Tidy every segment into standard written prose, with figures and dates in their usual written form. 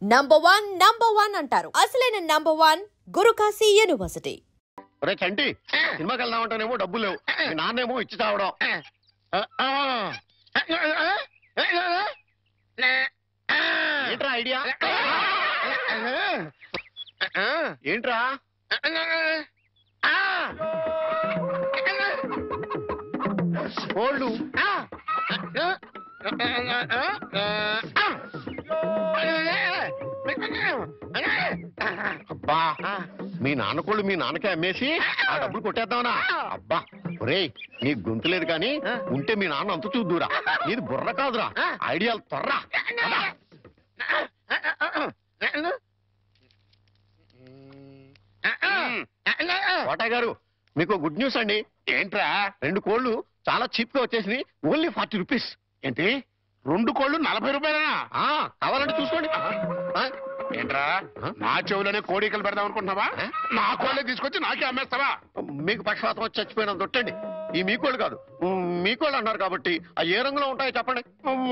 Number one అంటారు. అసలైన number one Guru Kashi university. చంటి సినిమాకి వెళ్దామంటేనేమో డబ్బులు లేవు, నాన్నేమో ఇచ్చి తావడం. ఏంట్రా ఐడియా? ఏంట్రా కోళ్ళు? అబ్బా, మీ నాన్న కోళ్ళు మీ నాన్నకే అమ్మేసి ఆ డబ్బులు కొట్టేద్దామనా? అబ్బా ఒరేయ్, నీ గొంతు లేదు కానీ ఉంటే మీ నాన్న అంత చూద్దురా. నీది బుర్ర కాదురా, ఐడియాలు త్వరరా. కోటయ్య గారు, మీకు గుడ్ న్యూస్ అండి. ఏంట్రా? 2 కోళ్ళు చాలా చీప్ గా వచ్చేసినాయి, ఓన్లీ 40 రూపీస్. ఏంటి 2 కోళ్ళు 40 రూపాయలేనా? కావాలంటే చూసుకోండి. ఏంట్రా నా చెవులోనే కోడికలు పెడదాం అనుకుంటున్నావా? నా కోళ్ళే తీసుకొచ్చి నాకే అమ్మేస్తావా? మీకు పక్షపాతం వచ్చి చచ్చిపోయిన దొట్టండి. ఈ మీ కోళ్ళు కాదు, మీ కోళ్ళు అన్నారు కాబట్టి ఆ ఏ రంగులో ఉంటాయో చెప్పండి.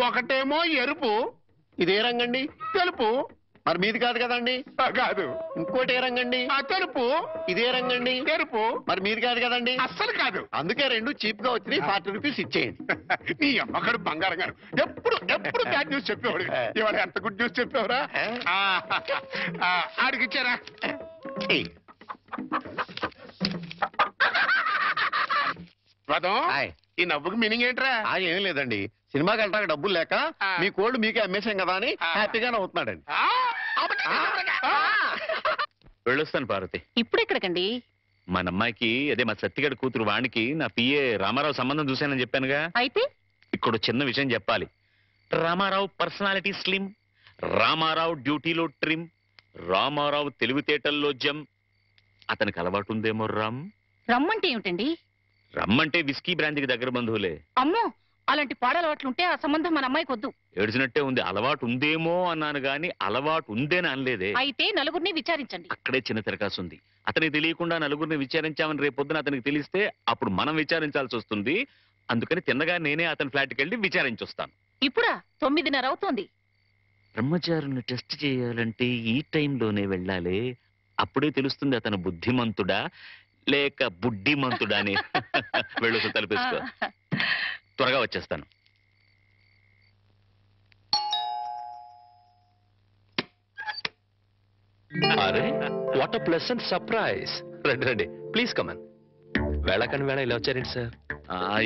ఒకటేమో ఎరుపు. ఇది ఏ రంగండి? తెలుపు. మరి మీది కాదు కదండి? కాదు. ఇంకోటి ఏ రంగండి? తెలుపు. ఇదే రంగండి? తెలుపు. మరి మీది కాదు కదండి? అస్సలు కాదు. అందుకే 2 చీప్ గా వచ్చినాయి, 40 రూపీస్ ఇచ్చేయండి. నీ అమ్మకడు బంగారం గారు ఎప్పుడు బ్యాడ్ న్యూస్ చెప్పేవాడు. ఇవాళ ఎంత గుడ్ న్యూస్ చెప్పేవరా? ఆడికి ఇచ్చారా? ఈ నవ్వుకి మీనింగ్ ఏంట్రా? ఏం లేదండి, సినిమాకి వెళ్ళడానికి డబ్బులు లేక మీ కోళ్ళు మీకే అమ్మేశాం కదా అని హ్యాపీగానే అవుతున్నాడండి. వెళ్ళొస్తాను పార్వతి. ఇప్పుడు ఎక్కడికండి? మన అమ్మాయికి, అదే మా సత్తిగడి కూతురు వాణికి నా పిఏ రామారావు సంబంధం చూశానని చెప్పానుగా. అయితే ఇక్కడ చిన్న విషయం చెప్పాలి. రామారావు పర్సనాలిటీ స్లిమ్, రామారావు డ్యూటీలో ట్రిమ్, రామారావు తెలివితేటల్లో జమ్. అతనికి అలవాటు ఉందేమో రమ్మంటే ఏమిటండి? రమ్మంటే విస్కీ బ్రాంతికి దగ్గర బంధువులే. అమ్మో, అలాంటి పాడలవాట్లుంటే ఆ సంబంధం మన అమ్మాయికి వద్దు. ఏడ్చినట్టే ఉంది. అలవాటు ఉందేమో అన్నాను గాని అలవాటు ఉందేని అనలేదే. అయితే నలుగురిని విచారించండి. అక్కడే చిన్న తిరకాసు ఉంది. అతనికి తెలియకుండా నలుగురిని విచారించామని రేపొద్దున అతనికి తెలిస్తే అప్పుడు మనం విచారించాల్సి వస్తుంది. అందుకని తిన్నగా నేనే అతని ఫ్లాట్కి వెళ్ళి విచారించొస్తాను. ఇప్పుడా? 9:30 అవుతోంది. బ్రహ్మచారుల్ని టెస్ట్ చేయాలంటే ఈ టైంలోనే వెళ్ళాలి. అప్పుడే తెలుస్తుంది అతను బుద్ధిమంతుడా లేక బుడ్డిమంతుడా అని. వెళ్ళు, తలపేసుకో. త్వరగా వచ్చేస్తాను. అరే, వాట్ అ ప్లెజెంట్ సర్ప్రైజ్. రండి రండి, ప్లీజ్ కమన్. వేళకని వేళ ఇలా వచ్చారేంటి సార్?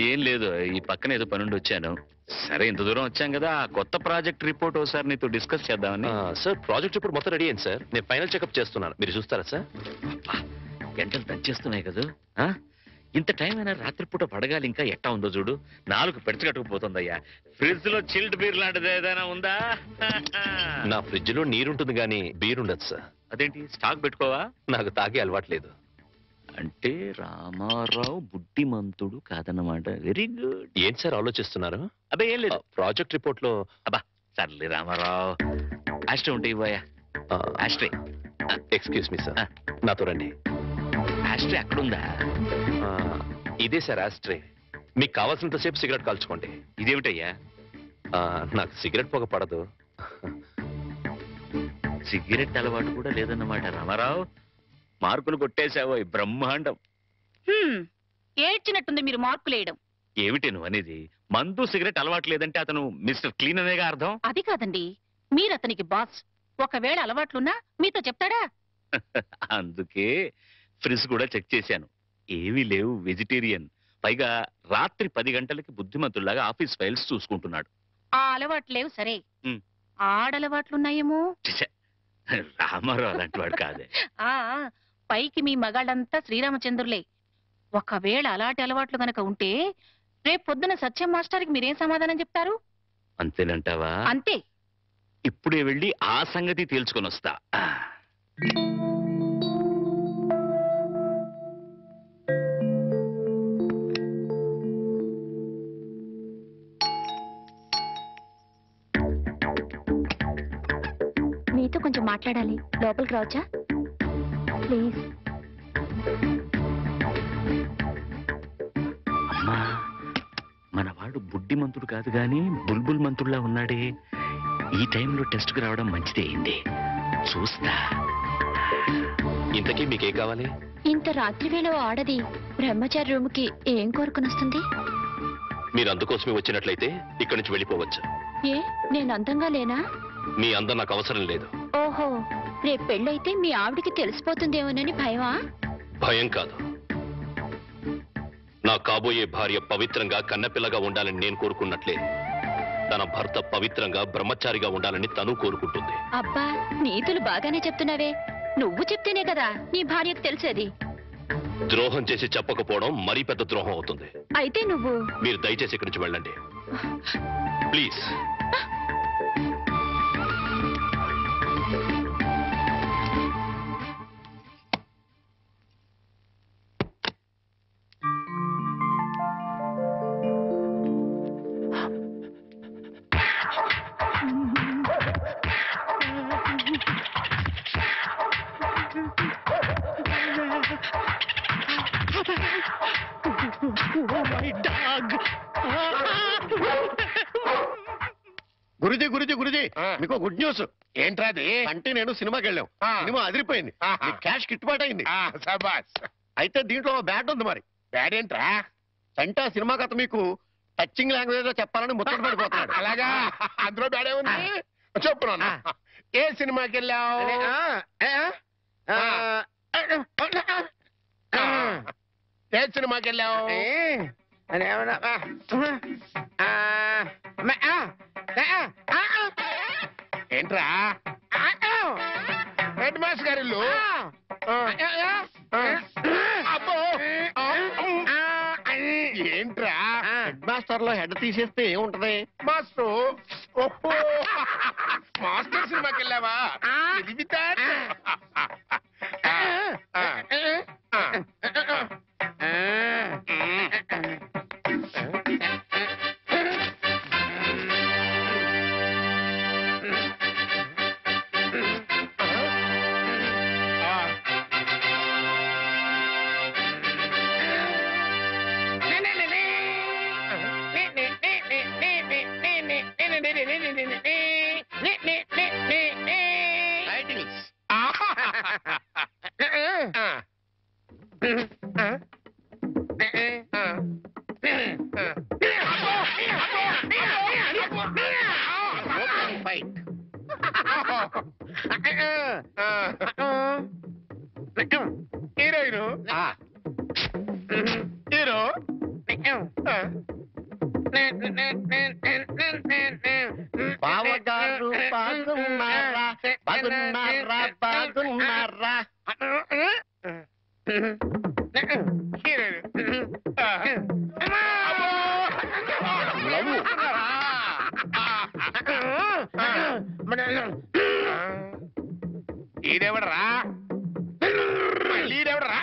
ఏం లేదు, ఈ పక్కన ఏదో పనుండి వచ్చాను. సరే, ఇంత దూరం వచ్చాం కదా, కొత్త ప్రాజెక్ట్ రిపోర్ట్ ఒకసారి నీతో డిస్కస్ చేద్దామని. సార్, ప్రాజెక్ట్ రిపోర్ట్ మొత్తం రెడీ అయింది సార్. నేను ఫైనల్ చెకప్ చేస్తున్నాను, మీరు చూస్తారా సార్? గంటలు దంచేస్తున్నాయి కదా. ఇంత టైం అయినా రాత్రిపూట పడగాలి. ఇంకా ఎట్టా ఉందో చూడు, 4 పెడచ కట్టుకుపోతుందయ్యా. ఫ్రిడ్జ్ లో చిల్డ్ బీర్ లాంటిది ఏదైనా ఉందా? నా ఫ్రిడ్జ్ లో నీరుంటుంది కానీ బీర్ ఉండదు సార్. అదేంటి, స్టాక్ పెట్టుకోవా? నాకు తాగే అలవాట్లేదు. అంటే రామారావు బుద్ధిమంతుడు కాదన్నమాట. Very good. ఏంటి సార్ ఆలోచిస్తున్నారు? అబ్బే ఏం లేదు, ప్రాజెక్ట్ రిపోర్ట్ లో. అబ్బా సర్లే రామారావు, ఆస్ట్రే ఉంటే ఇవ్వయా. ఆస్ట్రే. ఎక్స్క్యూజ్ మీ సార్, నాతో రండి. ఆస్ట్రే అక్కడుందా? ఇదే సార్ ఆస్ట్రే. మీకు కావాల్సినంతసేపు సిగరెట్ కాల్చుకోండి. ఇదేమిటయ్యా? నాకు సిగరెట్ పొగ పడదు. సిగరెట్ అలవాటు కూడా లేదన్నమాట. రామారావు, మార్కులు కొట్టేశావో బ్రహ్మాండం. ఏడ్చినట్టుంది మీరు మార్కులేయడం. ఏమిటి నువ్వు అనేది? మందు సిగరెట్ అలవాటు లేదంటే అతను మిస్టర్ క్లీన్ అనేగా అర్థం. అది కాదండి, మీరు అతనికి బాస్. ఒకవేళ అలవాట్లున్నా మీతో చెప్తాడా? అందుకే ఫ్రిడ్జ్ కూడా చెక్ చేశాను, ఏమీ లేవు. వెజిటేరియన్. పైగా రాత్రి 10 గంటలకి బుద్ధిమంతుల్లాగా ఆఫీస్ ఫైల్స్ చూసుకుంటున్నాడు. ఆ అలవాట్లు లేవు సరే, ఆడలవాట్లున్నాయేమో. రామారావు అలాంటి వాడు కాదే. పైకి మీ మగాళ్ళంతా శ్రీరామచంద్రులే. ఒకవేళ అలాంటి అలవాట్లు గనక ఉంటే రేపు పొద్దున సత్యం మాస్టర్కి మీరేం సమాధానం చెప్తారు? అంతేనంటావా? అంతే. ఇప్పుడే వెళ్ళి ఆ సంగతి తేల్చుకొని వస్తా. మీతో కొంచెం మాట్లాడాలి, లోపలికి రావచ్చా ప్లీజ్? అమ్మా, మనవాడు బుడ్డిమంతుడు కాదు గాని బుల్బుల్ మంతుడులా ఉన్నాడే. ఈ టైంలో టెస్ట్కి రావడం మంచిదే అయింది. చూస్తా. ఇంతకీ మీకేం కావాలి? ఇంత రాత్రి వేళ ఆడది బ్రహ్మచారి రూమ్కి ఏం కోరుకుని వస్తుంది? మీరు అందుకోసమే వచ్చినట్లయితే ఇక్కడి నుంచి వెళ్ళిపోవచ్చు. ఏ నేను అందంగా లేనా? మీ అందం నాకు అవసరం లేదు. ఓహో, రేపు పెళ్ళైతే మీ ఆవిడికి తెలిసిపోతుందేమోనని భయమా? భయం కాదు. నా కాబోయే భార్య పవిత్రంగా కన్నపిల్లగా ఉండాలని నేను కోరుకున్నట్లే తన భర్త పవిత్రంగా బ్రహ్మచారిగా ఉండాలని తను కోరుకుంటుంది. అబ్బా, నీతులు బాగానే చెప్తున్నావే. నువ్వు చెప్తేనే కదా నీ భార్యకు తెలిసేది. ద్రోహం చేసి చెప్పకపోవడం మరీ పెద్ద ద్రోహం అవుతుంది. అయితే నువ్వు మీరు దయచేసి ఇక్కడి నుంచి వెళ్ళండి ప్లీజ్. గురుజీ గురుజీ గురుజీ మీకు గుడ్ న్యూస్. ఏంట్రా అది? అంటే నేను సినిమాకి వెళ్ళాం. సినిమా అదిరిపోయింది. క్యాష్ గిట్టుబాటు అయింది. సబాస్. అయితే దీంట్లో బ్యాట్ ఉంది. మరి బ్యాడ్ ఏంట్రా? అంటే ఆ సినిమా కథ మీకు టచింగ్ లాంగ్వేజ్ లో చెప్పాలని ముచ్చట పడిపోతున్నాడు. అలాగా? అందులో బ్యాడే ఉంది. చెప్పు నాన్న. ఏ సినిమాకి వెళ్ళావు? ఏ సినిమాకి వెళ్ళావు? ఏంట్రా? హెడ్ మాస్టర్ గారి ఇల్లు. అబ్బో. ఏంట్రా? హెడ్ మాస్టర్ లో హెడ్ తీసేస్తే ఏముంటది? మాస్టర్. ఓహో, మాస్టర్ సినిమాకి వెళ్ళావా? ఇది వితాట్. హీరోయిన్ హీరో బావగారు బాగున్నారా? బాగున్నారా? బాగున్నారా? ఈడెవడరా? ఈడెవడరా?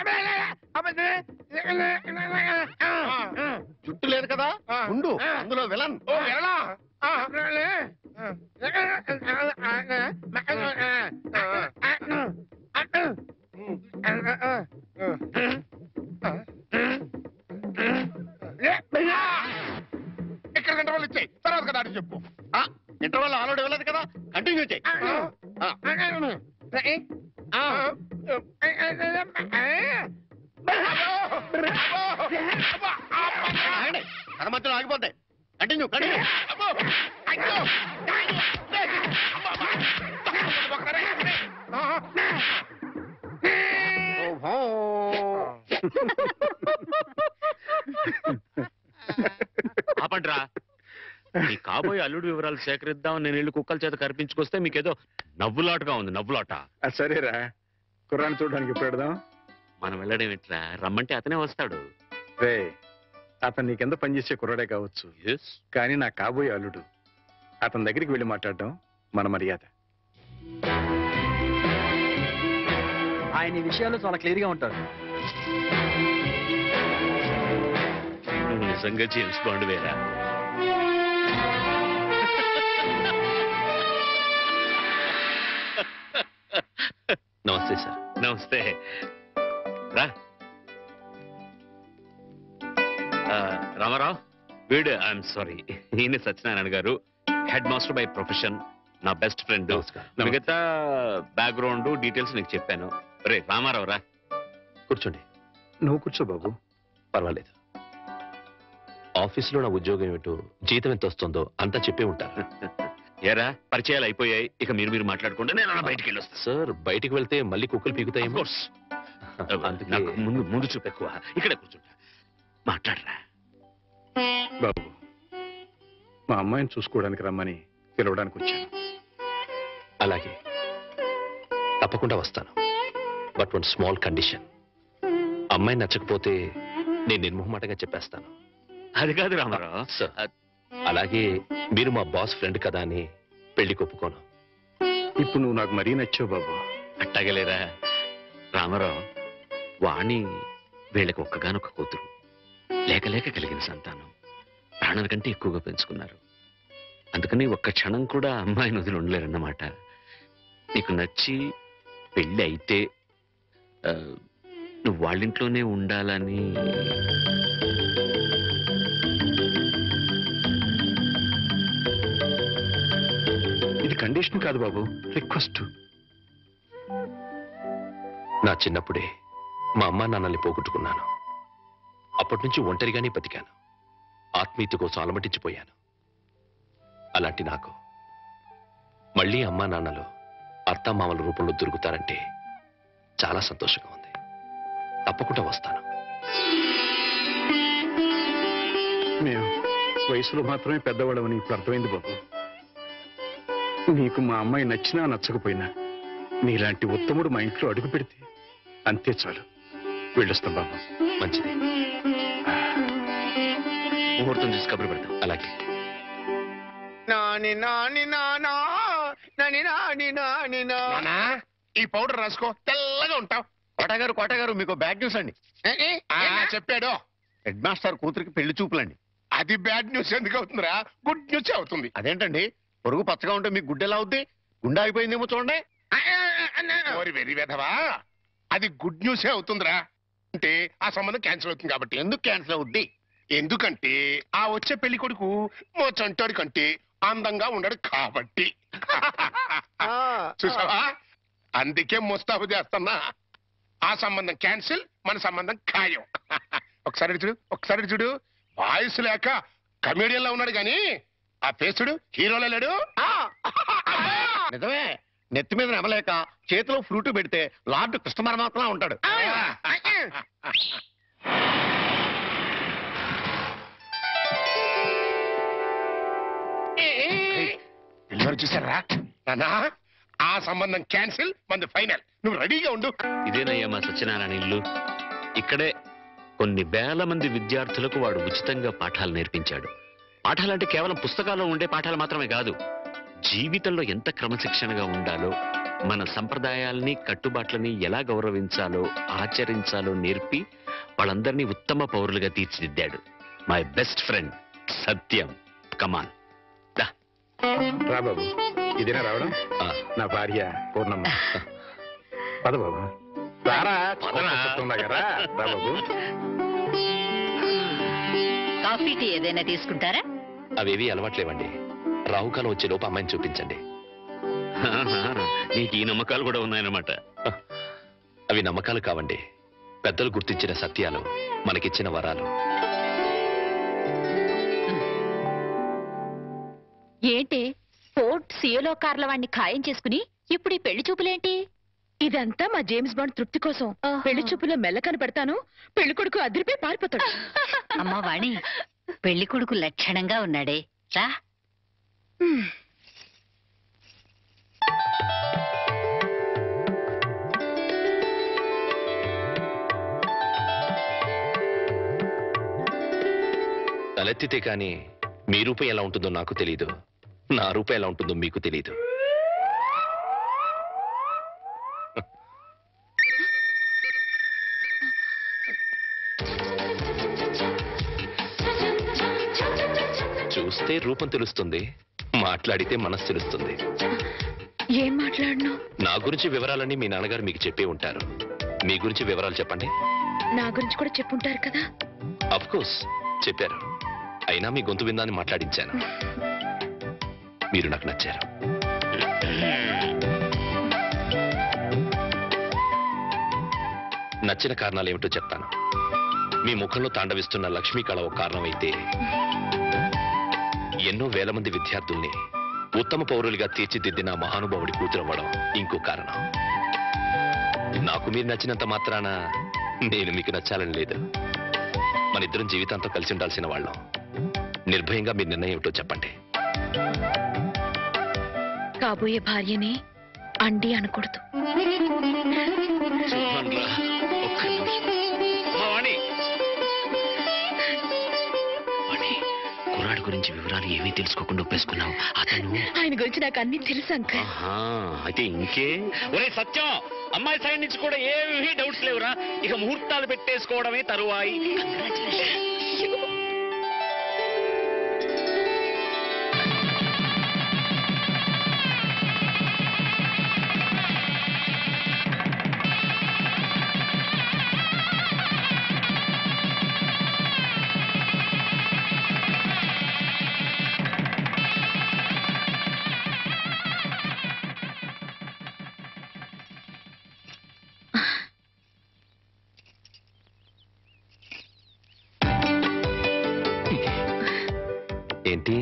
జుట్టు లేదు కదా ఉండు, అందులో విలన్. ఓ వెళ్ళా. ఇక్కడ గంట వాళ్ళు ఇచ్చాయి, తర్వాత కదా అని చెప్పు. ఇంటర్వల్ ఆల్రెడీ వెళ్ళదు కదా, కంటిన్యూ చేయి. కథ మధ్యలో ఆగిపోతాయి. Continue continue. ఆపండ్రా. మీ కాబోయే అల్లుడు వివరాలు సేకరిద్దాం నేను ఇల్లు కుక్కల చేత కనిపించుకొస్తే మీకేదో నవ్వులాటగా ఉంది. నవ్వులాట. సరేరా, కుర్రాన్ని చూడడానికి ఇప్పుడు వెడదాం. మనం వెళ్ళడం ఎట్లా? రమ్మంటే అతనే వస్తాడు. రే, అతను నీకెంత పనిచేసే కుర్రాడే కావచ్చు, కానీ నా కాబోయే అల్లుడు. అతని దగ్గరికి వెళ్ళి మాట్లాడడం మన మర్యాద. ఆయన ఈ విషయాల్లో చాలా క్లియర్ గా ఉంటారు. నిజంగా జేమ్స్ బాండ్ వేరా? నమస్తే సార్. నమస్తే. రా. రామారావు వీడు, ఐఎమ్ సారీ, ఈయన సత్యనారాయణ గారు, హెడ్ మాస్టర్ బై ప్రొఫెషన్, నా బెస్ట్ ఫ్రెండ్. మిగతా బ్యాక్గ్రౌండ్ డీటెయిల్స్ నీకు చెప్పాను. రే రామారావు రా. కూర్చోండి. నువ్వు కూర్చో బాబు. పర్వాలేదు. ఆఫీసులో నా ఉద్యోగం ఏమిటో, జీతం ఎంత వస్తుందో అంతా చెప్పే ఉంటారు. ఏరా పరిచయాలు అయిపోయాయి, ఇక మీరు మాట్లాడుకుంటే నేను అలా బయటికి వెళ్ళొస్తాను. సార్ బయటికి వెళ్తే మళ్ళీ కుక్కలు పీకుతాయేమో. నాకు ముందు చూపు ఎక్కువ. ఇక్కడే కూర్చుంటా, మాట్లాడరా. బాబు, మా అమ్మాయిని చూసుకోవడానికి రమ్మని పిలవడానికి వచ్చాను. అలాగే, తప్పకుండా వస్తాను. But one small condition. అమ్మాయి నచ్చకపోతే నేను నిర్మోహమాటంగా చెప్పేస్తాను. అది కాదు రామారావు. సార్, అలాగే మీరు మా బాస్ ఫ్రెండ్ కదా అని పెళ్లికి ఒప్పుకోను. ఇప్పుడు నువ్వు నాకు మరీ నచ్చావు బాబు. అట్టగలేరా రామారావు. వాణి వీళ్ళకి ఒక్కగానొక్క కూతురు, లేక కలిగిన సంతానం. ప్రాణాల కంటే ఎక్కువగా పెంచుకున్నారు. అందుకని ఒక్క క్షణం కూడా అమ్మాయిని వదిలి ఉండలేరన్నమాట. నీకు నచ్చి పెళ్ళి అయితే నువ్వు వాళ్ళింట్లోనే ఉండాలని. ఇది కండిషన్ కాదు బాబు, రిక్వెస్ట్. నా చిన్నప్పుడే మా అమ్మా నాన్నల్ని పోగొట్టుకున్నాను. అప్పటి నుంచి ఒంటరిగానే బతికాను. ఆత్మీయత కోసం అలమటించిపోయాను. అలాంటి నాకు మళ్ళీ అమ్మా నాన్నలు అత్తామామల రూపంలో దొరుకుతారంటే చాలా సంతోషంగా ఉంది. తప్పకుండా వస్తాను. మేము వయసులో మాత్రమే పెద్దవాళ్ళమని ఇప్పుడు అర్థమైంది బాబు. నీకు మా అమ్మాయి నచ్చినా నచ్చకపోయినా నీలాంటి ఉత్తముడు మా ఇంట్లో అడుగు పెడితే అంతే చాలు. వెళ్ళొస్తాం బాబు. మంచిది. ముహూర్తం చూసి కబురు పెడతాం. అలాగే. నానా, ఈ పౌడర్ రాసుకో, తెల్లగా ఉంటావు. కోటగారు మీకు బ్యాడ్ న్యూస్ అండి. చెప్పాడు. హెడ్ మాస్టర్ కూతురికి పెళ్లి చూపులండి. అది బ్యాడ్ న్యూస్ ఎందుకు అవుతుందిరా? గుడ్ న్యూస్ అవుతుంది. అదేంటండి, పొరుగు పచ్చగా ఉంటే మీకు గుడ్డెలా అవుద్ది? గుండె అయిపోయిందేమో చూడండి. ఓరి వెర్రి వెధవా, అది గుడ్ న్యూసే అవుతుందిరా. అంటే ఆ సంబంధం క్యాన్సిల్ అవుతుంది కాబట్టి. ఎందుకు క్యాన్సిల్ అవుద్ది? ఎందుకంటే ఆ వచ్చే పెళ్లి కొడుకు మా చంటాడి కంటే అందంగా ఉండడు కాబట్టి. చూసావా, అందుకే ముస్తాబు చేస్తున్నా. ఆ సంబంధం క్యాన్సిల్, మన సంబంధం ఖాయం. ఒకసారి చూడు. వాయిస్ లేక కమేడియన్ లా ఉన్నాడు గాని ఆ ఫేసుడు హీరోలో లేడు. నిజమే, నెత్తి మీద నెమలేక చేతిలో ఫ్రూట్ పెడితే లార్డ్ కృష్ణ పరమాత్మ ఉంటాడు. పిల్లలు చూసారా నానా? ఆ సంబంధం క్యాన్సిల్, మంది ఫైనల్. నువ్వు రెడీగా ఉండు. ఇదేనయ్యా మా సత్యనారాయణ ఇల్లు. ఇక్కడే కొన్ని వేల మంది విద్యార్థులకు వాడు ఉచితంగా పాఠాలు నేర్పించాడు. పాఠాలంటే కేవలం పుస్తకాల్లో ఉండే పాఠాలు మాత్రమే కాదు, జీవితంలో ఎంత క్రమశిక్షణగా ఉండాలో, మన సంప్రదాయాల్ని కట్టుబాట్లని ఎలా గౌరవించాలో ఆచరించాలో నేర్పి వాళ్ళందరినీ ఉత్తమ పౌరులుగా తీర్చిదిద్దాడు. మై బెస్ట్ ఫ్రెండ్ సత్యం. కమాన్ రా బాబు. ఇదేనా రావడం? నా భార్య పూర్ణమ్మ. పద బాబు. రారా, రా బాబు. కాఫీ టీ ఏదైనా తీసుకుంటారా? అవేవి అలవాట్లేవండి. రాహుకాలం వచ్చే లోపు అమ్మాయిని చూపించండి. నీకు ఈ నమ్మకాలు కూడా ఉన్నాయన్నమాట. అవి నమ్మకాలు కావండి, పెద్దలు గుర్తించిన సత్యాలు, మనకిచ్చిన వరాలు. ఏంటి ఫోర్ట్ సియోలో కార్ల వాడిని ఖాయం చేసుకుని ఇప్పుడు ఈ పెళ్లి చూపులేంటి? ఇదంతా మా జేమ్స్ బాండ్ తృప్తి కోసం. పెళ్లి చూపులో మెల్ల కనపడతాను, పెళ్లి కొడుకు అదిరిపోయి పారిపోతాడు. అమ్మ వాణి, పెళ్లి కొడుకు లక్షణంగా ఉన్నాడే, రా. తలెత్తితే కానీ మీ రూపం ఎలా ఉంటుందో నాకు తెలీదు, నా రూపం ఎలా ఉంటుందో మీకు తెలీదు. చూస్తే రూపం తెలుస్తుంది, మాట్లాడితే మనసు తెలుస్తుంది. ఏం మాట్లాడను? నా గురించి వివరాలన్నీ మీ నాన్నగారు మీకు చెప్పే ఉంటారు. మీ గురించి వివరాలు చెప్పండి. నా గురించి కూడా చెప్పుంటారు కదా? అఫ్ కోర్స్ చెప్పారు. అయినా మీ గొంతు విందాన్ని మాట్లాడించాను. మీరు నాకు నచ్చారు. నచ్చిన కారణాలు ఏమిటో చెప్తాను. మీ ముఖంలో తాండవిస్తున్న లక్ష్మీ కళ ఒక కారణం అయితే, ఎన్నో వేల మంది విద్యార్థుల్ని ఉత్తమ పౌరులుగా తీర్చిదిద్దిన మహానుభావుడి కూతురవ్వడం ఇంకో కారణం. నాకు మీరు నచ్చినంత మాత్రాన నేను మీకు నచ్చాలని లేదు. మన ఇద్దరం జీవితాంతం కలిసి ఉండాల్సిన వాళ్ళం. నిర్భయంగా మీ నిర్ణయం ఏమిటో చెప్పండి. కాబోయే భార్యని అండి అనకూడదు. ఒక్క నిమిషం. అమ్మా, వాణి. వాణి, కుర్రాడి గురించి వివరాలు ఏమీ తెలుసుకోకుండా ఒప్పేసుకున్నావు. అతను ఆయన గురించి నాకు అన్ని తెలుసు అంకుల్. ఆహా, అయితే ఇంకే. ఒరే సత్యం, అమ్మాయి సైడ్ నుంచి కూడా ఏమీ డౌట్స్ లేవురా. ఇక ముహూర్తాలు పెట్టేసుకోవడమే తరువాయి. ఏంటి?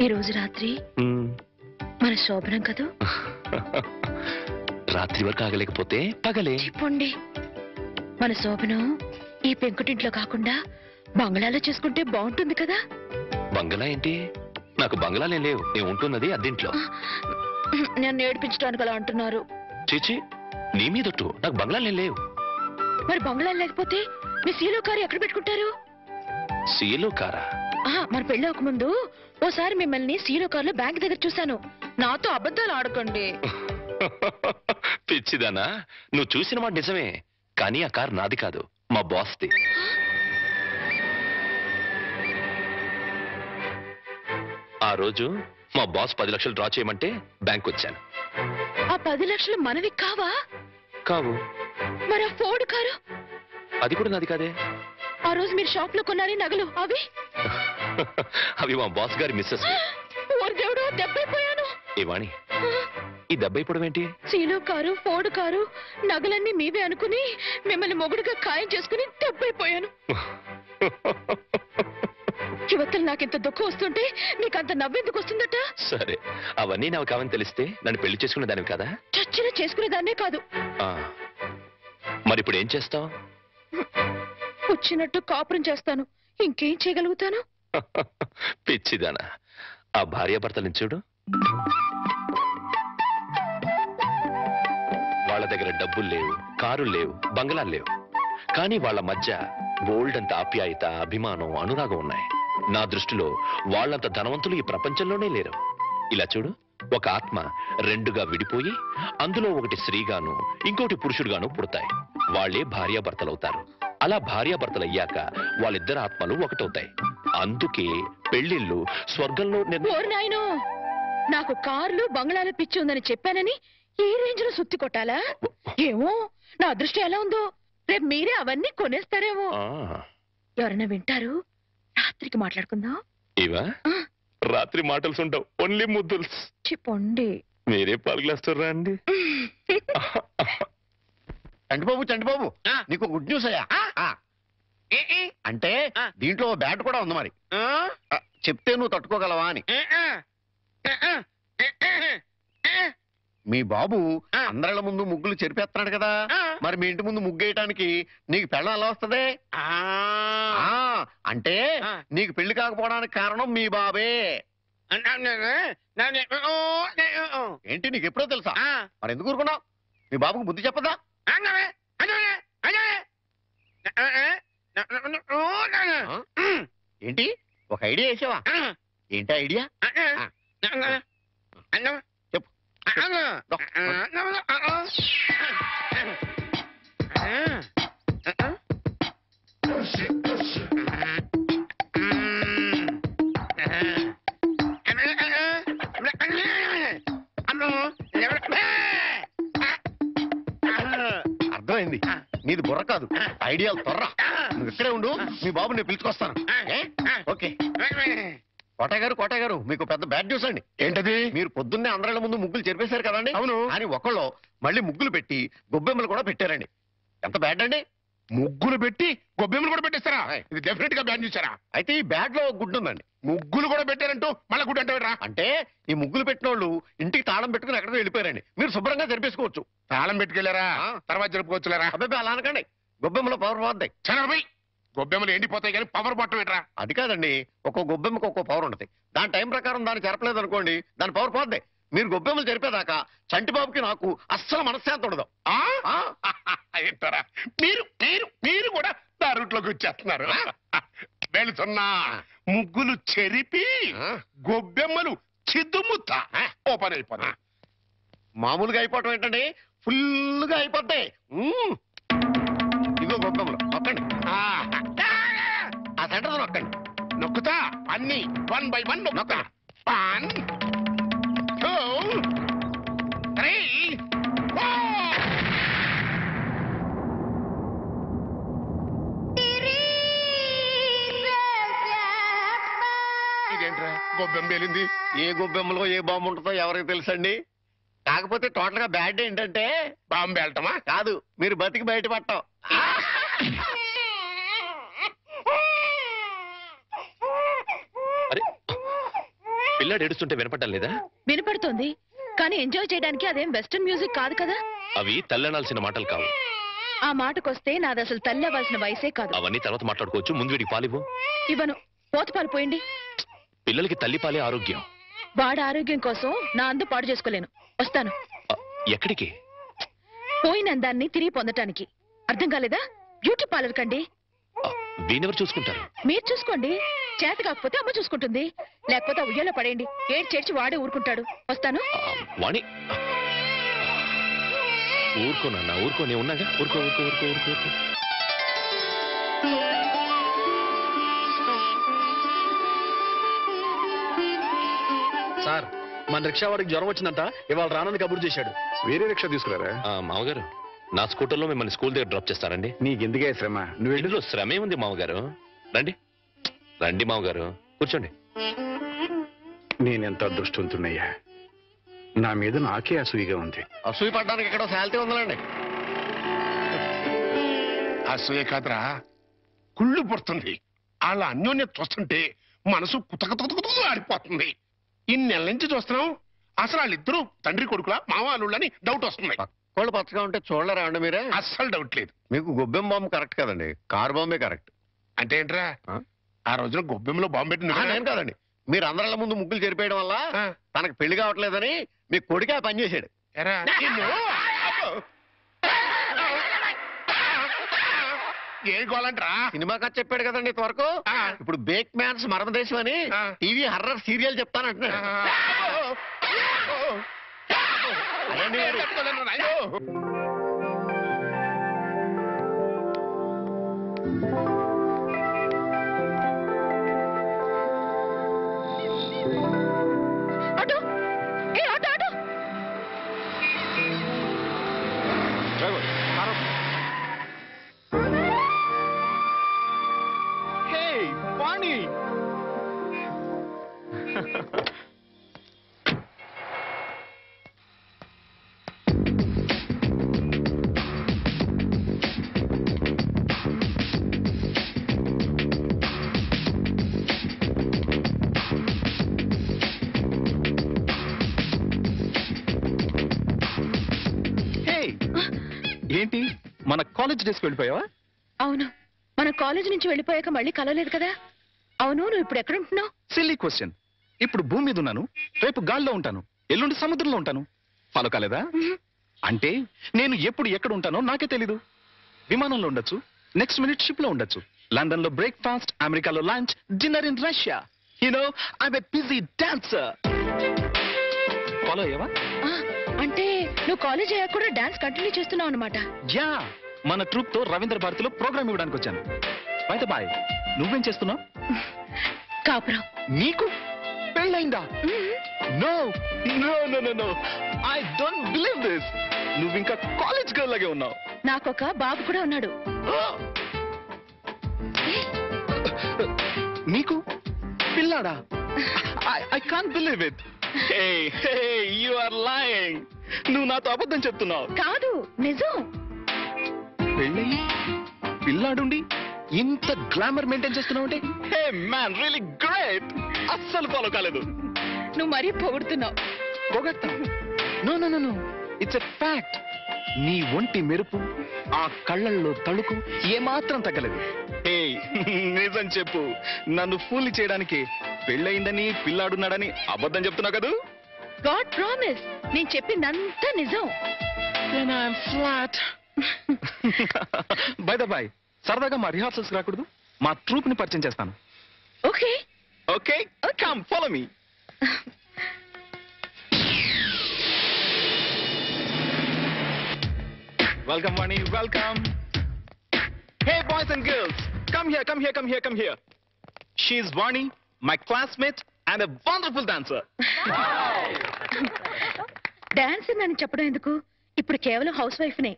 ఈ రోజు రాత్రి మన శోభనం కదూ. రాత్రి వరకు ఆగలేకపోతే పగలే. చెప్పండి, మన శోభనం ఈ పెంకుటింట్లో కాకుండా బంగ్లాలో చేసుకుంటే బాగుంటుంది కదా. బంగళా ఏంటి? నాకు బంగళాలే లేవు. నేను ఉంటున్నది అద్దెంట్లో. నన్ను ఏడిపించడానికి అలా అంటున్నారు. చీచి, నీ మీదొట్టు. నాకు బంగళాలే లేవు. మరి బంగ్లా లేకపోతే మీ సీలో కారు ఎక్కడ పెట్టుకుంటారు? సీలో కారా? మన పెళ్ళి అవ్వకముందు ఓసారి మిమ్మల్ని సీలో కారులో బ్యాంక్ దగ్గర చూశాను. నాతో అబద్ధాలు ఆడకండి. పిచ్చిదానా, నువ్వు చూసిన మాట నిజమే. కానీ ఆ కారు నాది కాదు, మా బాస్ది. ఆ రోజు మా బాస్ 10 లక్షలు డ్రా చేయమంటే బ్యాంక్ వచ్చాను. ఆ 10 లక్షలు మనవి కావా? కావు. మరి ఆ ఫోర్డ్ కారు? అది కూడా నాది కాదే. ఆ రోజు మీరు షాప్ లో కొన్నారే నగలు అవి? అవి మా బాస్ గారి మిస్సెస్. ఓరి దేవుడు, దెబ్బైపోయాను. ఏ వాణి, ఈ దెబ్బైపోవడం ఏంటి? సీలో కారు, ఫోర్డ్ కారు, నగలన్నీ మీవే అనుకుని మిమ్మల్ని మొగుడుగా ఖాయం చేసుకుని దెబ్బైపోయాను. యువతలు నాకెంత దుఃఖం వస్తుంటే నీకంత నవ్వెందుకు వస్తుందట? సరే, అవన్నీ నాకు కావని తెలిస్తే నన్ను పెళ్లి చేసుకునే దానివి కదా. చచ్చిన చేసుకునేదాన్నే కాదు. మరి ఇప్పుడు ఏం చేస్తావు? వచ్చినట్టు కాపురం చేస్తాను. ఇంకేం చేయగలుగుతాను? పిచ్చిదానా, ఆ భార్యాభర్తలను చూడు. వాళ్ళ దగ్గర డబ్బులు లేవు, కారులు లేవు, బంగళాలు లేవు. కానీ వాళ్ళ మధ్య బోల్డ్ అంత ఆప్యాయత, అభిమానం, అనురాగం ఉన్నాయి. నా దృష్టిలో వాళ్ళంత ధనవంతులు ఈ ప్రపంచంలోనే లేరు. ఇలా చూడు, ఒక ఆత్మ రెండుగా విడిపోయి అందులో ఒకటి స్త్రీగాను ఇంకోటి పురుషుడుగాను పుడతాయి. వాళ్ళే భార్యాభర్తలవుతారు. అలా భార్యాభర్తలయ్యాక వాళ్ళిద్దరు ఆత్మలు ఒకటవుతాయి. అందుకే పెళ్లిళ్ళు స్వర్గంలో ఓరి నాయనో, నాకు కార్లు బంగ్లాలు పిచ్చి ఉందని చెప్పానని ఈ రేంజ్ లో సుత్తి కొట్టాలా? ఏమో, నా అదృష్టం ఎలా ఉందో. రేపు మీరే అవన్నీ కొనేస్తారేమో. ఎవరైనా వింటారు. రాత్రికి మాట్లాడుకుందాం. ఇవా రాత్రి మాటలు ఉండవు, ఓన్లీ ముద్దుల్స్. చెప్పండి. మీరే పలుకులేస్తారా అండి? చంటిబాబు, నీకు గుడ్ న్యూస్ అయ్యా. అంటే దీంట్లో బ్యాట్ కూడా ఉంది. మరి చెప్తే నువ్వు తట్టుకోగలవా అని. మీ బాబు అందరిళ్ళ ముందు ముగ్గులు చెరిపేస్తున్నాడు కదా. మరి మీ ఇంటి ముందు ముగ్గేయటానికి నీకు పెళ్ళం ఎలా వస్తుంది? అంటే నీకు పెళ్లి కాకపోవడానికి కారణం మీ బాబే. ఏంటి, నీకు ఎప్పుడో తెలుసా? మరి ఎందుకు ఊరుకున్నావు? మీ బాబుకు బుద్ధి చెప్పదా? ఏంటి, ఒక ఐడియా వేసావా? ఏంటి ఐడియా? చెప్పు. అర్థమైంది, నీది బుర్ర కాదు, ఐడియాలు తొర్ర. నువ్వు ఇక్కడే ఉండు, మీ బాబు నేను పిలుచుకొస్తాను. ఓకే. కోటయ్య గారు, మీకు పెద్ద బ్యాడ్ న్యూస్ అండి. ఏంటది? మీరు పొద్దున్నే అందరిళ్ళ ముందు ముగ్గులు చెరిపేశారు కదండి. అవును. అని ఒకళ్ళు మళ్ళీ ముగ్గులు పెట్టి గొబ్బెమ్మలు కూడా పెట్టారండి. ఎంత బ్యాడ్ అండి. ముగ్గులు పెట్టి గొబ్బెమ్మలు కూడా పెట్టేస్తారా? ఇది డెఫినెట్ గా బ్యాన్ చేశారా? అయితే ఈ బ్యాడ్ లో గుడ్ ఉందండి. ముగ్గులు కూడా పెట్టారంటూ మళ్ళా గుడ్ అంటే అంటే ఈ ముగ్గులు పెట్టిన వాళ్ళు ఇంటికి తాళం పెట్టుకుని ఎక్కడికి వెళ్ళిపోయారండి. మీరు శుభ్రంగా జరిపేసుకోవచ్చు. తాళం పెట్టుకెళ్ళారా? తర్వాత జరుపుకోవచ్చులేరా? అబ్బాయి అలా అనకండి, గొబ్బెమ్మలో పవర్ పోద్ది. చనరబై గొబ్బెమ్మలు ఎండిపోతాయి కానీ పవర్ పట్టం ఏంట్రా? అది కాదండి, ఒక్కో గొబ్బెమ్మకి ఒక్కో పవర్ ఉంటుంది. దాని టైం ప్రకారం దాన్ని చెరపలేదు అనుకోండి, దాని పవర్ పోద్ది. మీరు గొబ్బెమ్మలు జరిపేదాకా చంటిబాబుకి నాకు అస్సలు మనశ్శాంతి ఉండదు. ఏంటారా మీరు మీరు మీరు కూడా నా రూట్లోకి వచ్చేస్తున్నారు. వెళుతున్నా ముగ్గులు చెరిపి గొబ్బెమ్మలు చిద్దుముత్త ఓపెన్ అయిపోతా. మామూలుగా అయిపోవటం ఏంటండి, ఫుల్గా అయిపోద్ది. ఇదిగో గొబ్బెమ్మలు నొక్కండి, ఆ సెంటర్ నొక్కండి. నొక్కుతా అన్ని 1 by 1 నొక్కుతా. 1 2 3 4. ఇదేంట్రా గొబ్బెమ్మ పేలింది? ఏ గొబ్బెమ్మలో ఏ బాంబు ఉంటుందో ఎవరికి తెలుసండి. కాకపోతే టోటల్ గా బ్యాడ్ ఏంటంటే బాంబు పేలటమా? కాదు, మీరు బతికి బయటపడటం. అరే పిల్లాడు ఏడుస్తుంటే వినపడ్డం లేదా? వినపడుతోంది, కానీ ఎంజాయ్ చేయడానికి అదేం వెస్టర్న్ మ్యూజిక్ కాదు కదా. అవి తల్లనాల్సిన మాటలు కావు. ఆ మాటకొస్తే నాది అసలు తల్లి అవ్వాల్సిన వయసే కాదు. అవన్నీ తర్వాత మాట్లాడుకోవచ్చు. ముందు వీడికి పాలివ్వు. ఇవ్వను, పోత పాలు పోయండి. పిల్లలకి తల్లి పాలే ఆరోగ్యం. వాడి ఆరోగ్యం కోసం నా అందు పాడు చేసుకోలేను. వస్తాను. ఎక్కడికి? పోయిన అందాన్ని తిరిగి పొందటానికి. అర్థం కాలేదా? బ్యూటీ పార్లర్ కండి. వీనెవరు చూసుకుంటారు? మీరు చూసుకోండి. చేత కాకపోతే అమ్మ చూసుకుంటుంది, లేకపోతే ఉయ్యాలో పడేయండి. చేర్చి వాడే ఊరుకుంటాడు. వస్తాను. వాణి ఊరుకో నాన్న, ఊరుకో. నేను ఉన్నాగా. ఊరుకో ఊరుకో ఊరుకో ఊరుకో ఊరుకో. సార్, మన రిక్షా వాడికి జ్వరం వచ్చిందంట, ఇవాళ రానని కబురు చేశాడు. వేరే రిక్షా తీసుకురారా? మామగారు, నా స్కూటర్లో మిమ్మల్ని స్కూల్ దగ్గర డ్రాప్ చేస్తారండి. నీకెందుకే శ్రమ? నువ్వు వెళ్ళు. ఇందులో శ్రమే ఉంది మామగారు. రండి రండి మామగారు, కూర్చోండి. నేనెంత అదృష్టవంతున్నయ్యా. నా మీద నాకే అసూయగా ఉంది. అసూయ పడ్డానికి ఎక్కడో శాలిటీ ఉందండి. అసూయ కాదురా, కుళ్ళు పుడుతుంది. అలా అన్యోన్యత చూస్తుంటే మనసు కుతకుతకుతూ ఆడిపోతుంది. ఇన్నెల నుంచి చూస్తున్నాం, అసలు వాళ్ళిద్దరూ తండ్రి కొడుకులా మావాళ్ళని డౌట్ వస్తుంది. పక్కోళ్ళు పచ్చగా ఉంటే చూడలేరా అండి మీరే? అస్సలు డౌట్ లేదు. మీకు గొబ్బెమ్మ బాంబు కరెక్ట్ కదండి, కారు బాంబే కరెక్ట్. అంటే ఏంట్రా, ఆ రోజున గొబ్బెమ్మలో బాంబు పెట్టింది నేను కాదండి. మీరు అందరిల ముందు ముగ్గులు చెరిపేయడం వల్ల తనకు పెళ్లి కావట్లేదని మీ కొడుకే ఆ పని చేశాడు. ఏం గోలంట్రా? సినిమా కథ చెప్పాడు కదండి ఇంతవరకు. ఇప్పుడు బేక్ మ్యాన్స్ మర్మదేశం అని టీవీ హర్రర్ సీరియల్ చెప్తానంటున్నాడు. ఆటో, ఏ ఆటో ఆటో. వాణి, ఏంటి మన కాలేజ్ డేస్కి వెళ్ళిపోయావా? అవును, మన కాలేజ్ నుంచి వెళ్ళిపోయాక మళ్ళీ కలవలేదు కదా. అవును, నువ్వు ఇప్పుడు ఎక్కడ ఉంటున్నావు? Silly question. ఇప్పుడు భూమి మీద ఉన్నాను, రేపు గాల్లో ఉంటాను, ఎల్లుండి సముద్రంలో ఉంటాను. ఫాలో కాలేదా? అంటే నేను ఎప్పుడు ఎక్కడ ఉంటానో నాకే తెలీదు. విమానంలో ఉండొచ్చు, నెక్స్ట్ మినిట్ షిప్ లో ఉండొచ్చు, లండన్ లో బ్రేక్ఫాస్ట్, అమెరికాలో lunch, dinner in Russia. You know I'm a busy dancer. Follow అయ్యావా? అంటే నువ్వు కాలేజ్ అయ్యాక కూడా డాన్స్ కంటిన్యూ చేస్తున్నావు అనమాట. యా, మన ట్రూప్ తో రవీంద్ర భారతిలో ప్రోగ్రామ్ ఇవ్వడానికి వచ్చాను. బై ద బై, నువ్వేం చేస్తున్నావు? కాపురం. నీకు పెళ్ళైందా? No no no no no, I don't believe this. నువ్వు ఇంకా కాలేజ్ గర్ల్ లాగే ఉన్నావు. నాకొక బాబు కూడా ఉన్నాడు. నీకు పిల్లాడా? I can't believe it. Hey hey, you are lying. నువ్వు నాతో అబద్ధం చెప్తున్నావు. కాదు, నిజం. పెళ్ళయి పిల్లాడుండి ఇంత గ్లామర్ మెయింటైన్ చేస్తున్నావు అంటే హే మ్యాన్ రియలీ గ్రేట్. అస్సలు ఫాలో కాలేదు. నువ్వు మరీ పొగుడుతున్నావు. పొగట్టా? No no no no, it's a fact. నీ ఒంటి మెరుపు, ఆ కళ్ళల్లో తళుకు ఏమాత్రం తగ్గలేదు. హే నిజం చెప్పు, నన్ను ఫూల్ చేయడానికి పెళ్ళయిందని పిల్లాడున్నాడని అబద్ధం చెప్తున్నావు కదూ? గాడ్ ప్రామిస్, నేను చెప్పిందంతా నిజం. ఫ్లాట్. బై ద బై, సరదాగా మా రిహార్సల్స్ రాకూడదు? మా ట్రూప్ ని పరిచయం చేస్తాను. Okay okay, come follow me. Welcome, Vani. Welcome. Hey, boys and girls. Come here, come here, come here, come here. She is Vani, my classmate and a wonderful dancer. Dance నన్ను చెప్పడం ఎందుకు? ఇప్పుడు కేవలం house wife నే.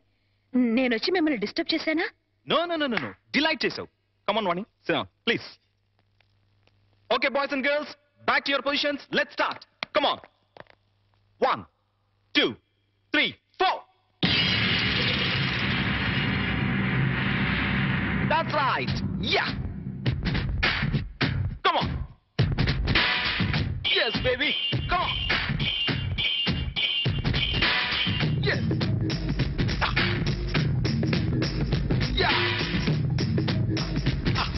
నేను వచ్చి మిమ్మల్ని disturb చేశానా? No, no, no, no, no. Delight చేసావు. Come on, Vani. Sit down, please. Okay, boys and girls, back to your positions. Let's start. Come on. 1, 2, 3, 4. That's right. Yeah. Come on. Yes, baby. Come on. Yes. Ah. Yeah. Ah.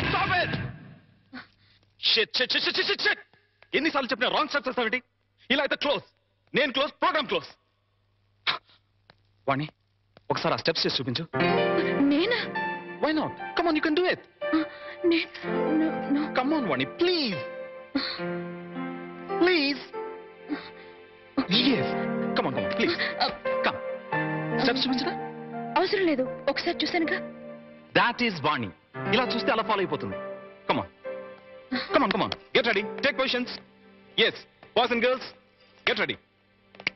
Stop it! Shit, shit, shit, shit, shit, shit, shit. ఎన్నిసార్లు చెప్పినా wrong step చేస్తావేంటి? ఇలా అయితే close. నేను close, programme close. వాణి, ఒకసారి ఆ steps చేసి చూపించు. నేనా? Why not? Come on, you can do it. No. Come on, Vani, please. Please. Yes. Come on, please. Come. Steps చూపించరా? అవసరం లేదు, ఒకసారి చూసానుగా. That is Vani. ఇలా చూస్తే అలా ఫాలో అయిపోతుంది. Come on. Come on, come on. Get ready. Take positions. Yes. Boys and girls, get ready.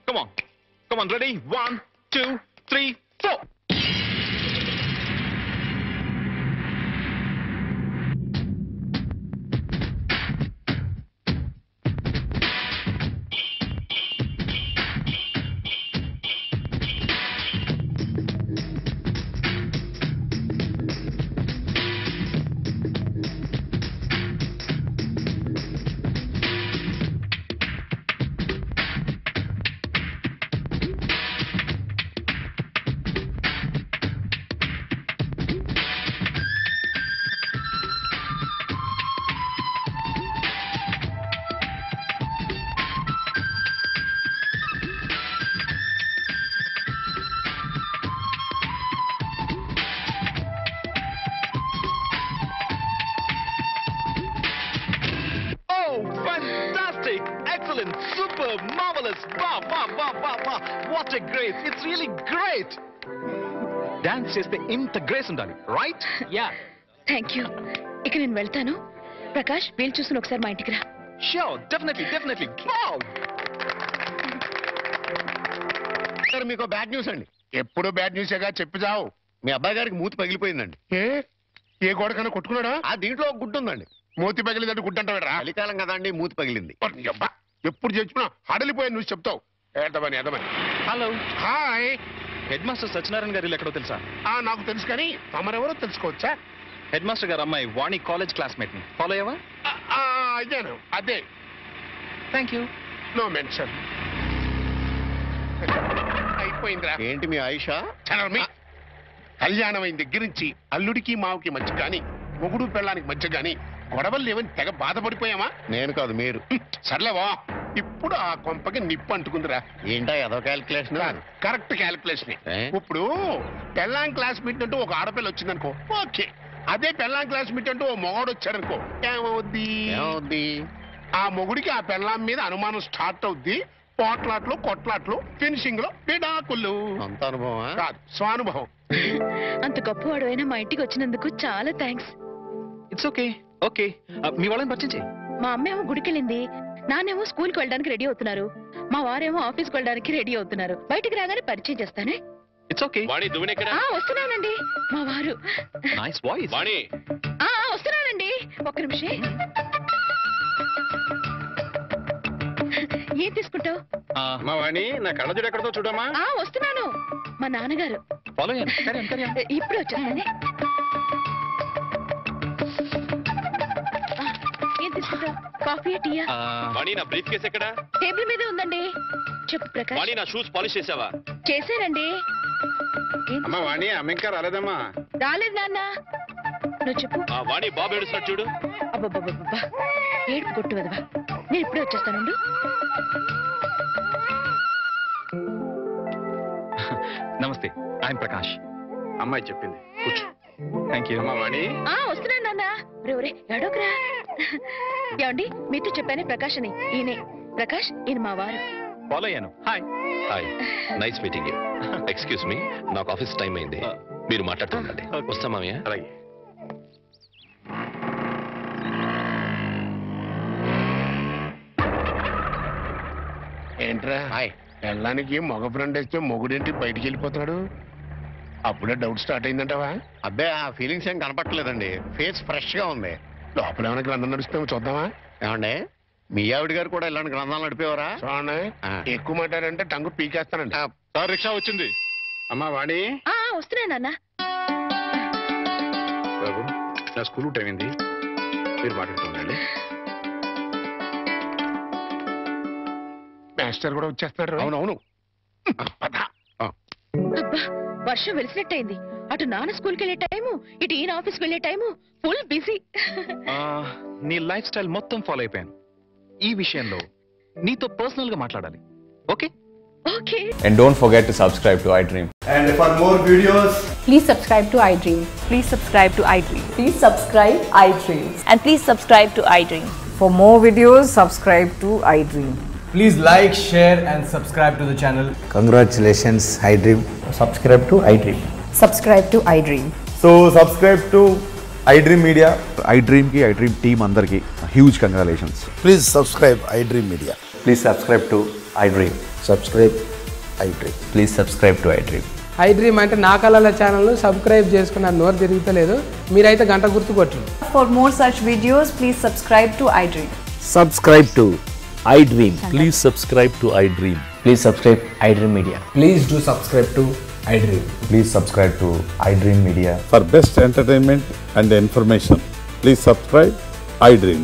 Come on. Come on, ready? 1, 2, 3, 4. Fantastic! Excellent! Super! Marvelous! Wow, wow, wow, wow, wow! What a grace! It's really great! Dance చేస్తే ఇంత grace ఉండాలి, right? Yeah. Thank you. ఇక నేను వెళ్తాను. ప్రకాష్, వీలు చూసుకుని ఒకసారి మా ఇంటికి రా. Sure, definitely, definitely. Wow! Sir, మీకు బ్యాడ్ న్యూస్ అండి. ఎప్పుడు బ్యాడ్ న్యూసేగా చెప్పి చావు. మీ అబ్బాయి గారికి మూతి పగిలిపోయిందండి. ఏ గోడకన్నా కొట్టుకున్నాడా? ఆ దీంట్లో ఒక గుడ్డు ఉందండి. మూతి పగిలిందంటే గుడ్డంటావేరా? చలికాలం కదండి, మూతి పగిలింది. అబ్బా, ఎప్పుడు చచ్చినా హడలిపోయాను నువ్వు చెప్తావు. ఏదమని ఏదమని. Hello, hi. Headmaster Satyanarayana garu ఎక్కడో తెలుసా? నాకు తెలుసు కానీ తమరెవరో తెలుసుకోవచ్చా? హెడ్ మాస్టర్ గారు అమ్మాయి వాణి కాలేజ్ క్లాస్మేట్ ని ఫాలో అయ్యావా? అదేను, అదే. Thank you. No mention. అయిపోయిందిరా. ఏంటి మీ ఆయిషా? చలర్మి. కళ్యాణం అయిన దగ్గర నుంచి అల్లుడికి మావుకి మధ్య గాని, మొగుడు పెళ్ళానికి మధ్య గాని గొడవలు లేవని తెగ బాధపడిపోయామా? నేను కాదు, మీరు. సర్లేవా, ఇప్పుడు ఆ కొంపకి నిప్పు అంటుకుందిరా. ఏంటా ఏదో క్యాల్కులేషన్? Correct calculation. ఇప్పుడు పెళ్ళాం క్లాస్మేట్ అంటూ ఒక ఆడపిల్ల వచ్చిందనుకో, ఓకే. అదే పెళ్ళాం క్లాస్మేట్ అంటూ ఓ మొగాడు వచ్చాడనుకో, ఏమవుద్ది? ఏమవుద్ది? ఆ మొగుడికి ఆ పెళ్ళాం మీద అనుమానం స్టార్ట్ అవుద్ది. పోట్లాట్లు కొట్లాట్లు ఫినిషింగ్ లో విడాకులు. అంత అనుభవమా? కాదు, స్వానుభవం. అంత గొప్పవాడు అయినా మా ఇంటికి వచ్చినందుకు చాలా థ్యాంక్స్. It's okay. ఓకే, మీ వాళ్ళని పరిచయం చేయి. మా అమ్మేమో గుడికెళ్ళింది, నాన్నేమో స్కూల్కి వెళ్ళడానికి రెడీ అవుతున్నారు, మా వారేమో ఆఫీస్కి వెళ్ళడానికి రెడీ అవుతున్నారు. బయటికి రాగానే పరిచయం చేస్తానే. It's okay. వాణి దువ్వెనెక్కడ? వస్తున్నానండి. మా వారు. Nice voice. వాణి వస్తున్నానండి, ఒక్క నిమిషం. ఏం తీసుకుంటావు? మా వాణి, నా కళ్ళజోడు ఎక్కడతో చూడమ్మా. వస్తున్నాను. మా నాన్నగారు. ఫాలో అయ్యాను. ఇప్పుడు వచ్చేస్తానే. ఏం తీసుకుంటావు? కాఫీ, టీయా? వాణి, నా బ్రీఫ్ కేస్ ఎక్కడ? టేబుల్ మీదే ఉందండి. చెప్పు ప్రకాష్. వాణి, నా షూస్ పాలిష్ చేసావా? చేశానండి. అమ్మా వాణి, అమ్మ ఇంకా రాలేదమ్మా. రాలేదు నాన్న. నువ్వు చెప్పు. వాణి, బాబు ఏడుస్తాడు చూడు. అబ్బబ్బబ్బబ్బా, ఏడుపు కొట్టు వదవా. నేను ఇప్పుడే వచ్చేస్తానుండు. నమస్తే, ఆయన ప్రకాష్. అమ్మాయి చెప్పింది, కూర్చో. Thank you. అమ్మా వాణి. వస్తున్నాను నాన్న. రే ఎడోకరా. ఏమండి, మీతో చెప్పానే ప్రకాష్ అని. ఈయనే ప్రకాష్, ఈయన మా వారు. ఫాలో అయ్యాను. Hi. Hi, nice meeting you. Excuse me, నాకు ఆఫీస్ టైం అయింది, మీరు మాట్లాడుతుండండి. వస్తా మామయ్య. అలాగే. ఏంట్రా వెళ్ళడానికి మగ ఫ్రెండ్ వేస్తే మొగుడేంటి బయటికి వెళ్ళిపోతున్నాడు? అప్పుడే డౌట్ స్టార్ట్ అయిందంటావా? అబ్బే, ఆ ఫీలింగ్స్ ఏం కనపట్టలేదండి. ఫేస్ ఫ్రెష్ గా ఉంది. లోపల ఏమైనా గ్రంథం నడుస్తామో చూద్దామా? ఏమండి, మీ ఆవిడ గారు కూడా ఇలాంటి గ్రంథాలు నడిపేవారా? చూడండి, ఎక్కువ మాట్లాడంటే టంగు పీకేస్తానండి. సార్, రిక్షా వచ్చింది. అమ్మా వాణి. వస్తున్నా నాన్న. బాబు, నా స్కూల్ టైం అయింది, మీరు మాట్లాడుతుండండి. మాస్టర్ కూడా వచ్చేస్తున్నారు. అవునవును. అబ్బా, వర్షం వెలిసినట్టయింది. అటు నాన్న స్కూల్కి వెళ్ళే టైము, ఇటు ఈయన ఆఫీస్కి వెళ్ళే టైము. Full busy. నీ లైఫ్ స్టైల్ మొత్తం ఫాలో అయిపోయాను. ఈ విషయంలో నీతో పర్సనల్ గా మాట్లాడాలి. Okay? Okay. And don't forget to subscribe to iDream. And for more videos, please subscribe to iDream. Please subscribe to iDream. Please subscribe iDream. And please subscribe to iDream. For more videos, subscribe to iDream. please like, share and subscribe to the channel. Congratulations, iDream. Subscribe to iDream. Subscribe to iDream. So subscribe to iDream Media. iDream ki, iDream team andarki huge congratulations. Please subscribe iDream Media. Please subscribe to iDream. Subscribe iDream. Please subscribe to iDream. iDream అంటే నా కళల channel subscribe చేసుకున్న నోరు తిరుగుతలేదు. మీరైతే గంట గుర్తు కొట్టండి. For more such videos, please subscribe to iDream. Subscribe to iDream. Please subscribe to iDream. Please subscribe iDream Media. Please do subscribe to iDream. Please subscribe to iDream Media. For best entertainment and information, please subscribe iDream.